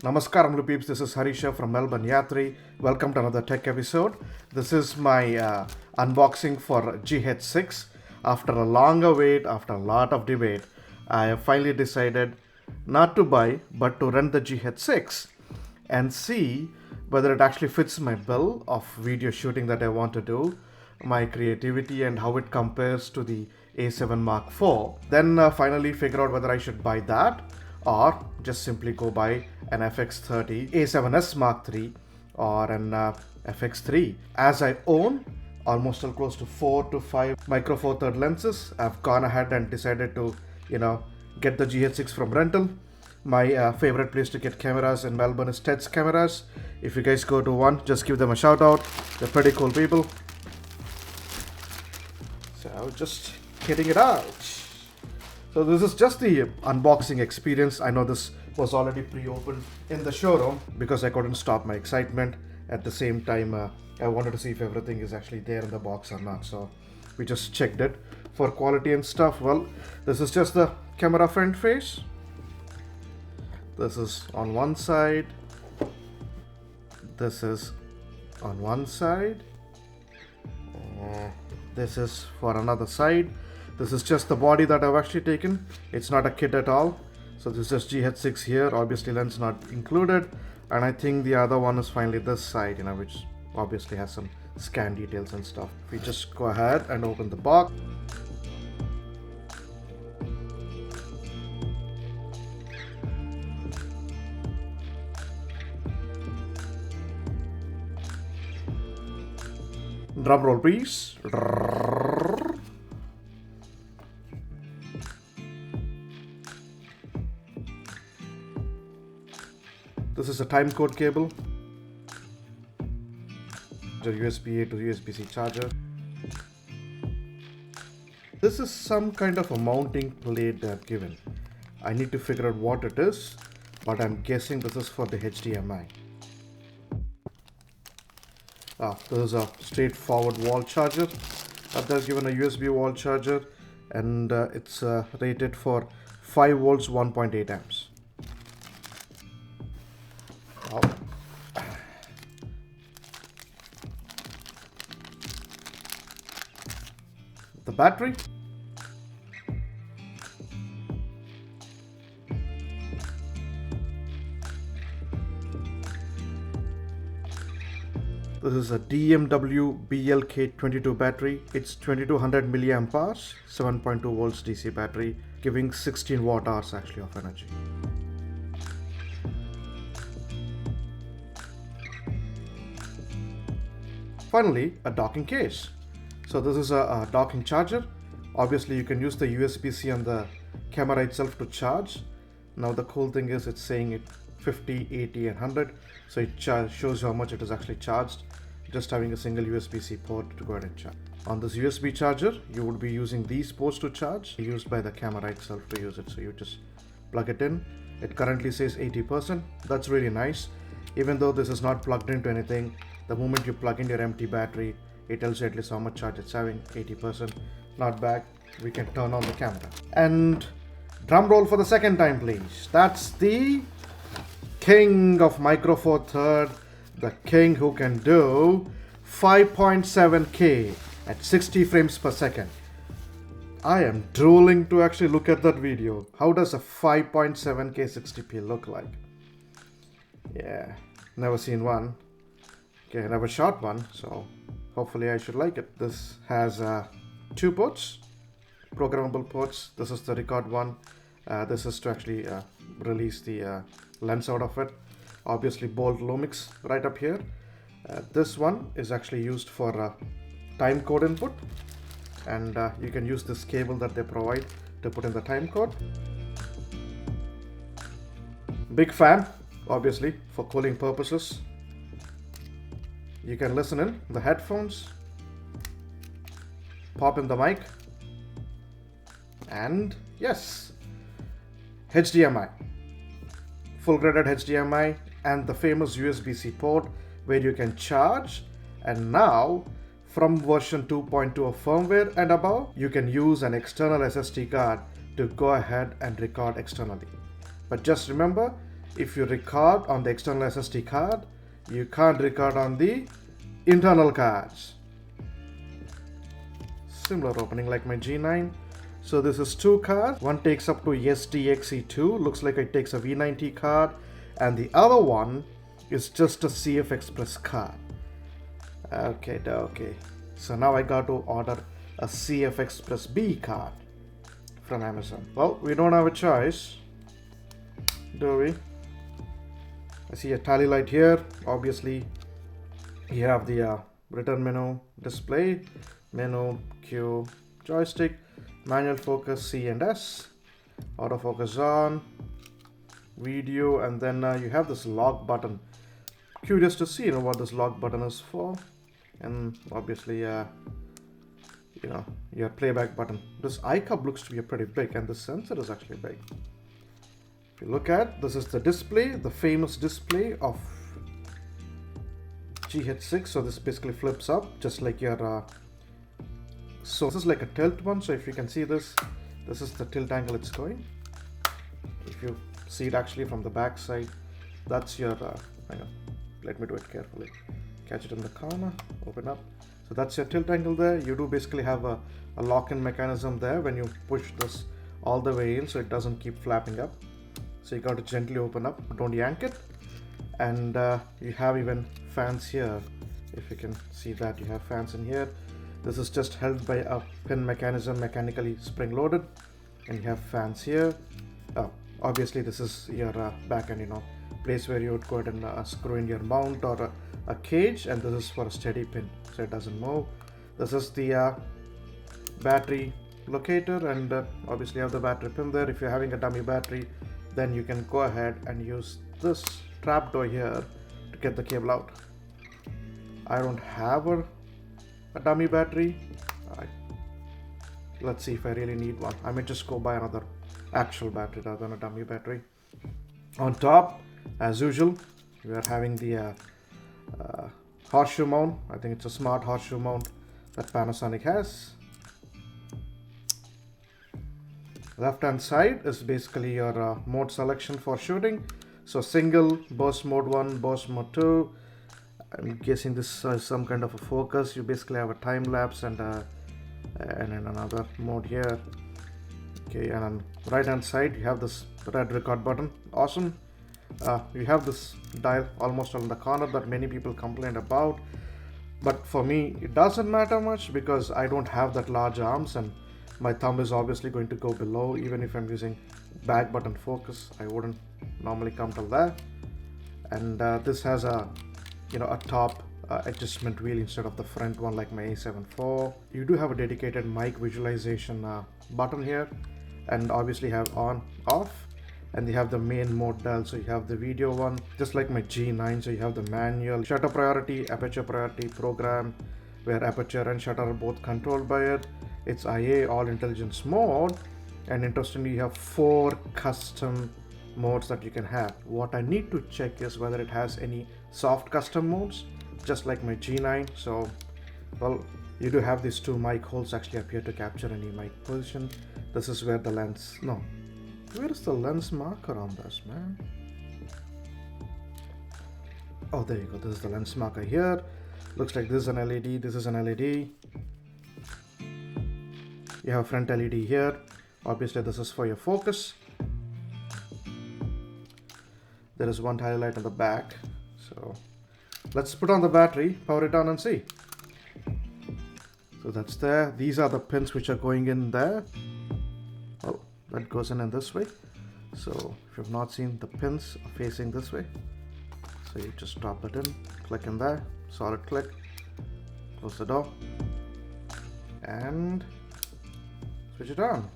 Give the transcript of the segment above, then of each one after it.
Namaskaram Peeps, this is Harisha from Melbourne.yathri. Welcome to another tech episode. This is my unboxing for GH6. After a longer wait, after a lot of debate, I have finally decided not to buy but to rent the GH6 and see whether it actually fits my bill of video shooting that I want to do, my creativity, and how it compares to the A7 Mark IV. Then finally figure out whether I should buy that or just simply go buy an FX30 A7S Mark III or an FX3. As I own almost close to 4 to 5 micro four third lenses, I've gone ahead and decided to get the GH6 from rental. My favorite place to get cameras in Melbourne is Ted's Cameras. If you guys go to one, just give them a shout out. They're pretty cool people. So just getting it out. So this is just the unboxing experience. I know this was already pre-opened in the showroom because I couldn't stop my excitement. At the same time, I wanted to see if everything is actually there in the box or not. So we just checked it for quality and stuff. Well, this is just the camera front face. This is on one side. This is on one side. This is for another side. This is just the body that I've actually taken. It's not a kit at all. So this is GH6 here, obviously lens not included. And I think the other one is finally this side, which obviously has some scan details and stuff. We just go ahead and open the box. Drum roll please. This is a time code cable, the USB-A to USB-C charger. This is some kind of a mounting plate they have given. I need to figure out what it is, but I'm guessing this is for the HDMI. This is a straightforward wall charger. They've given a USB wall charger, and it's rated for 5 volts 1.8 amps. Wow. The battery. This is a DMW BLK22 battery. It's 2200 milliamp hours, 7.2 volts DC battery, giving 16 watt hours actually of energy. Finally, a docking case. So this is a docking charger. Obviously you can use the USB-C on the camera itself to charge. Now the cool thing is it's saying it 50, 80 and 100. So it shows you how much it is actually charged. Just having a single USB-C port to go ahead and charge. On this USB charger, you would be using these ports to charge, used by the camera itself to use it. So you just plug it in. It currently says 80%. That's really nice. Even though this is not plugged into anything, the moment you plug in your empty battery, it tells you at least how much charge it's having, 80%. Not bad. We can turn on the camera. And drum roll for the second time, please. That's the king of micro four third, the king who can do 5.7K at 60 frames per second. I am drooling to actually look at that video. How does a 5.7K 60p look like? Yeah, never seen one. Okay, I never shot one, so hopefully I should like it. This has 2 ports, programmable ports. This is the record one. This is to actually release the lens out of it. Obviously bold LUMIX right up here. This one is actually used for time code input, and you can use this cable that they provide to put in the time code. Big fan, obviously, for cooling purposes. You can listen in the headphones, pop in the mic, and yes, HDMI, full graded HDMI, and the famous USB-C port where you can charge. And now from version 2.2 of firmware and above, you can use an external SSD card to go ahead and record externally. But just remember, if you record on the external SSD card, you can't record on the internal cards. Similar opening like my G9. So this is two cards. One takes up to SDXE2, looks like it takes a V90 card, and the other one is just a CF Express card. Okay. So now I got to order a CF Express B card from Amazon. Well, we don't have a choice, do we? I see a tally light here. Obviously, you have the return menu display, menu, Q, joystick, manual focus C and S, autofocus on, video, and then you have this lock button. Curious to see what this lock button is for, and obviously your playback button. This iCup looks to be pretty big, and the sensor is actually big. If you look at, this is the display, the famous display of GH6. So this basically flips up just like your so this is like a tilt one. So if you can see this is the tilt angle it's going. If you see it actually from the back side, that's your hang on, let me do it carefully. Catch it in the corner, open up. So that's your tilt angle there. You do basically have a lock-in mechanism there when you push this all the way in, so it doesn't keep flapping up. So you got to gently open up, don't yank it. And you have even fans here. If you can see that, you have fans in here. This is just held by a pin mechanism, mechanically spring-loaded, and you have fans here. Obviously, this is your back end, place where you would go ahead and screw in your mount or a cage, and this is for a steady pin, so it doesn't move. This is the battery locator, and obviously you have the battery pin there. If you're having a dummy battery, then you can go ahead and use this trapdoor here to get the cable out. I don't have a dummy battery. Let's see if I really need one. I may just go buy another actual battery rather than a dummy battery. On top, as usual, we are having the horseshoe mount. I think it's a smart horseshoe mount that Panasonic has. Left hand side is basically your mode selection for shooting. So single, burst mode 1, burst mode 2. I'm guessing this is some kind of a focus. You basically have a time lapse and in another mode here. Okay, and on right hand side you have this red record button. Awesome. You have this dial almost on the corner that many people complained about, but for me it doesn't matter much because I don't have that large arms, and my thumb is obviously going to go below. Even if I'm using back button focus, I wouldn't normally come to that. And this has a top adjustment wheel instead of the front one like my A7 IV. You do have a dedicated mic visualization button here, and obviously have on, off, and you have the main mode dial. So you have the video one just like my G9. So you have the manual, shutter priority, aperture priority, program, where aperture and shutter are both controlled by it. It's IA, all intelligence mode, and interestingly you have 4 custom modes that you can have. What I need to check is whether it has any soft custom modes just like my G9. So well, you do have these 2 mic holes actually up here to capture any mic position. This is where the lens, no, where is the lens marker on this, man? Oh, there you go. This is the lens marker here. Looks like this is an LED, this is an LED. You have front LED here. Obviously this is for your focus. There is one tail light on the back. So let's put on the battery, power it on and see. So that's there. These are the pins which are going in there. Oh, that goes in this way. So if you've not seen, the pins are facing this way. So you just drop it in, click in there, solid click, close the door, and switch it on.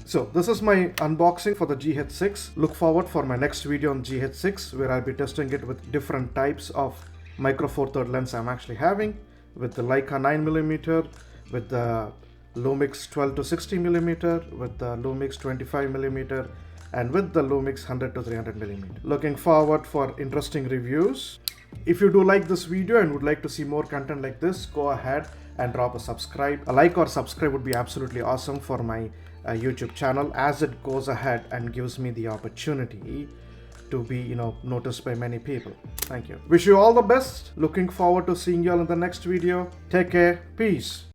So this is my unboxing for the GH6. Look forward for my next video on GH6 where I'll be testing it with different types of micro four third lens I'm actually having, with the Leica 9mm, with the LUMIX 12 to 60mm, with the LUMIX 25mm, and with the LUMIX 100 to 300mm. Looking forward for interesting reviews. If you do like this video and would like to see more content like this, go ahead and drop a subscribe. A like or subscribe would be absolutely awesome for my YouTube channel, as it goes ahead and gives me the opportunity to be noticed by many people. Thank you. Wish you all the best. Looking forward to seeing you all in the next video. Take care. Peace.